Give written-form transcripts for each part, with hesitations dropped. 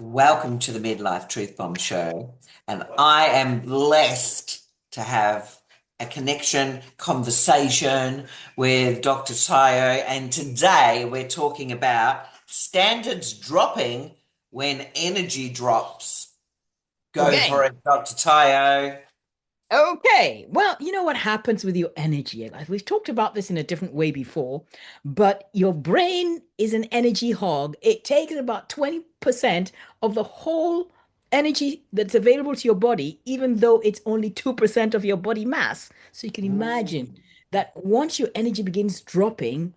Welcome to the Midlife Truth Bomb Show. And I am blessed to have a conversation with Dr. Tayo. And today we're talking about standards dropping when energy drops. Go for Okay. it, Dr. Tayo. Okay. Well, you know what happens with your energy? Like we've talked about this in a different way before, but your brain is an energy hog. It takes about 20% of the whole energy that's available to your body, even though it's only 2% of your body mass. So you can imagine Mm. that once your energy begins dropping,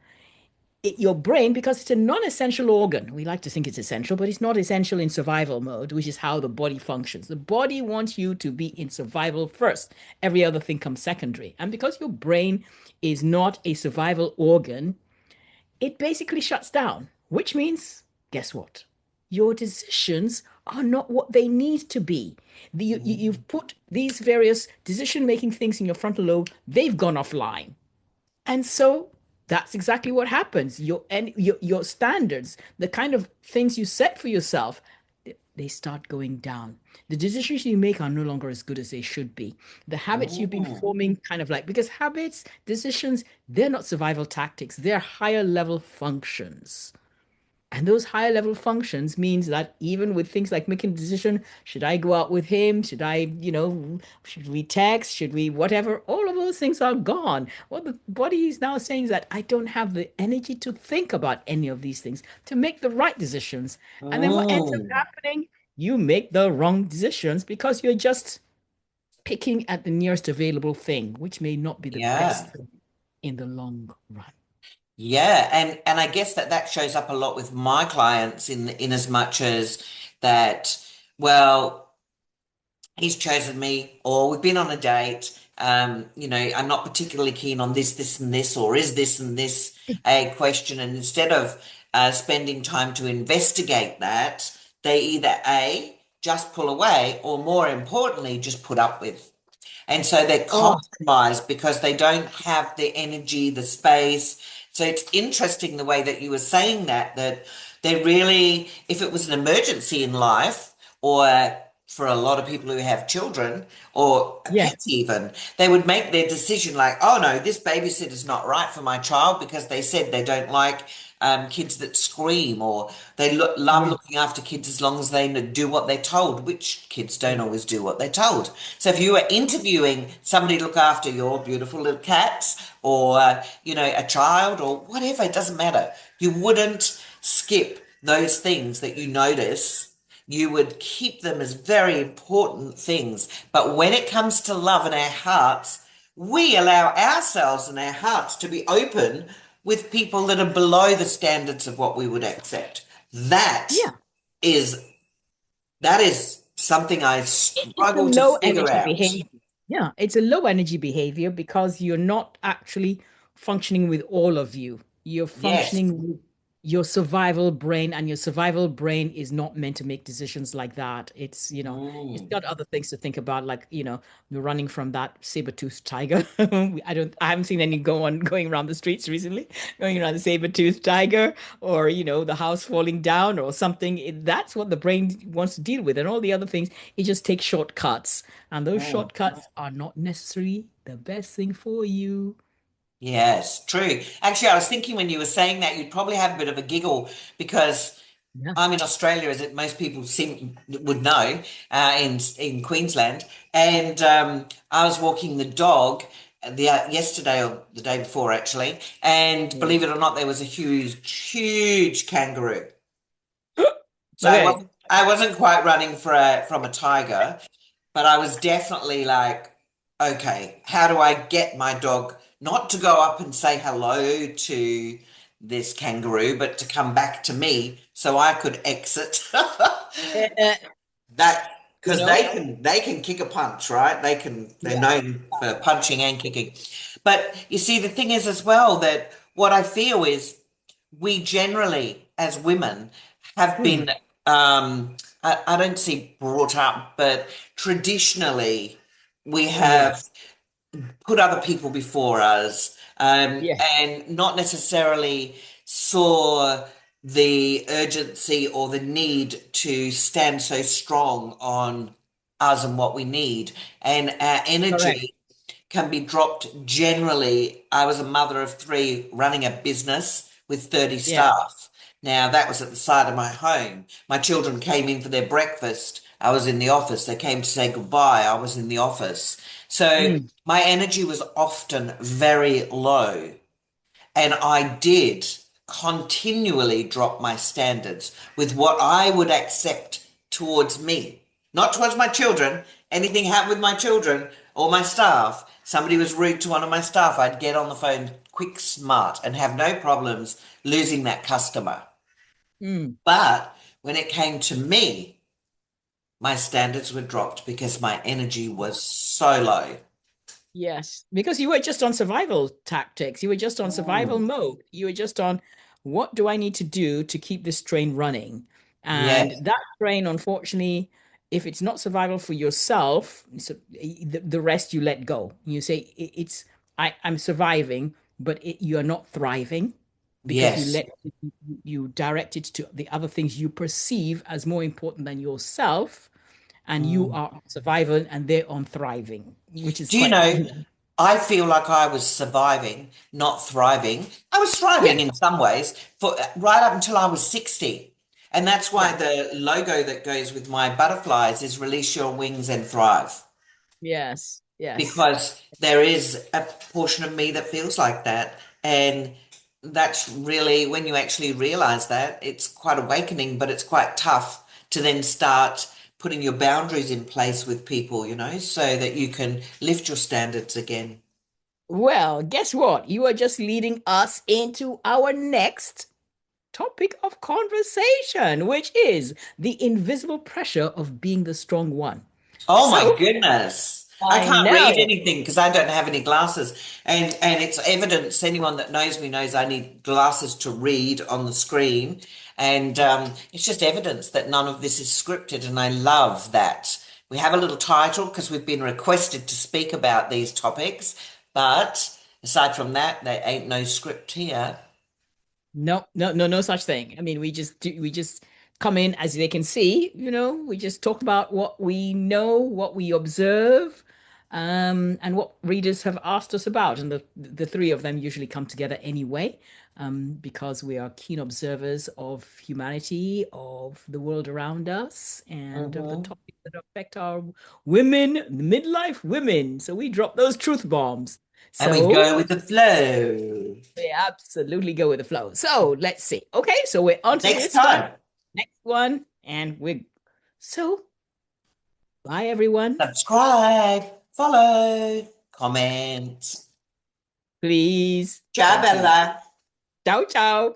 your brain, because it's a non-essential organ. We like to think it's essential, but it's not essential in survival mode, which is how the body functions. The body wants you to be in survival first. Every other thing comes secondary. And because your brain is not a survival organ, it basically shuts down, which means, guess what? Your decisions are not what they need to be. You've put these various decision-making things in your frontal lobe, they've gone offline. And so that's exactly what happens. Your standards, the kind of things you set for yourself, they start going down. The decisions you make are no longer as good as they should be. The habits you've been Mm. forming, kind of like, because habits, decisions, they're not survival tactics, they're higher level functions. And those higher level functions means that even with things like making a decision, should I go out with him? Should I, should we text? Should we whatever? All of those things are gone. What the body is now saying is that I don't have the energy to think about any of these things to make the right decisions. And then what ends up Mm. happening? You make the wrong decisions because you're just picking at the nearest available thing, which may not be the best Yeah. thing in the long run. Yeah, and I guess that shows up a lot with my clients in as much as that, well, he's chosen me or we've been on a date. I'm not particularly keen on this, and this, or is this and this a question? And instead of spending time to investigate that, they either A, just pull away, or more importantly, just put up with. And so they're Oh, compromised because they don't have the energy, the space. So it's interesting the way that you were saying that they really, if it was an emergency in life, or for a lot of people who have children or yeah. pets even, they would make their decision like, oh no, this babysitter's not right for my child because they said they don't like kids that scream, or they love Yeah. looking after kids as long as they do what they're told, which kids don't always do what they're told. So if you were interviewing somebody to look after your beautiful little cats, or a child or whatever, it doesn't matter. You wouldn't skip those things that you notice. You would keep them as very important things. But when it comes to love in our hearts, we allow ourselves and our hearts to be open with people that are below the standards of what we would accept. That Yeah. is that is something I It's a struggle to low figure energy out. behavior. Yeah, it's a low energy behavior because you're not actually functioning with all of you. You're Yes. functioning with your survival brain, and your survival brain is not meant to make decisions like that. It's Mm. got other things to think about, like, we're running from that saber-toothed tiger. I haven't seen any going around the streets recently, going around the saber-toothed tiger, or the house falling down or something. That's what the brain wants to deal with, and all the other things it just takes shortcuts, and those Mm. shortcuts are not necessarily the best thing for you. Yes, true. Actually, I was thinking when you were saying that, you'd probably have a bit of a giggle because Yeah. I'm in Australia, as it most people would know, in Queensland, and I was walking the dog yesterday or the day before, actually, and Yeah. believe it or not, there was a huge kangaroo. So Okay. I wasn't quite running from a tiger, but I was definitely like, okay, how do I get my dog not to go up and say hello to this kangaroo, but to come back to me so I could exit Uh, that, you because know, they can kick a punch, right? They're yeah. known for punching and kicking. But you see, the thing is as well that what I feel is we generally, as women, have Hmm. been, I don't see brought up, but traditionally we have Yes. put other people before us, Yeah. and not necessarily saw. the urgency or the need to stand so strong on us and what we need. And our Correct. energy can be dropped generally. I was a mother of three running a business with 30 Yeah. staff. Now, that was at the side of my home. My children came in for their breakfast. I was in the office. They came to say goodbye. I was in the office. So Mm. my energy was often very low. And I did continually drop my standards with what I would accept towards me, not towards my children. Anything happened with my children or my staff, somebody was rude to one of my staff, I'd get on the phone quick, smart, and have no problems losing that customer. Mm. But when it came to me, my standards were dropped because my energy was so low. Yes, because you were just on survival tactics. You were just on survival Mm. mode. You were just on what do I need to do to keep this train running? And Yes, that train, unfortunately, if it's not survival for yourself, so the rest you let go. You say it's I'm surviving, but you're not thriving because yes. you direct it to the other things you perceive as more important than yourself, and you Mm. are on survival and they're on thriving, which is Do you quite, know, I feel like I was surviving, not thriving. I was yeah, thriving in some ways for right up until I was 60. And that's why yeah, the logo that goes with my butterflies is release your wings and thrive. yes, yes. Because there is a portion of me that feels like that. And that's really when you actually realize that, it's quite awakening, but it's quite tough to then start putting your boundaries in place with people, so that you can lift your standards again. Well, guess what? You are just leading us into our next topic of conversation, which is the invisible pressure of being the strong one. Oh my So, goodness. I I can't read know. anything because I don't have any glasses. And it's evidence, anyone that knows me knows I need glasses to read on the screen. And it's just evidence that none of this is scripted. And I love that. We have a little title because we've been requested to speak about these topics. But aside from that, there ain't no script here. No, no, no, no such thing. I mean, we just come in as they can see, we just talk about what we know, what we observe, and what readers have asked us about. And the three of them usually come together anyway, because we are keen observers of humanity, of the world around us, and of the Hmm. topics that affect our women, midlife women. So we drop those truth bombs. And we So go with the flow. we absolutely go with the flow. So let's see. Okay, so we're on to Next this one, time, next one, and we're so bye everyone. subscribe, follow, comment. Please. Ciao, Thank you. Bella. Ciao, ciao.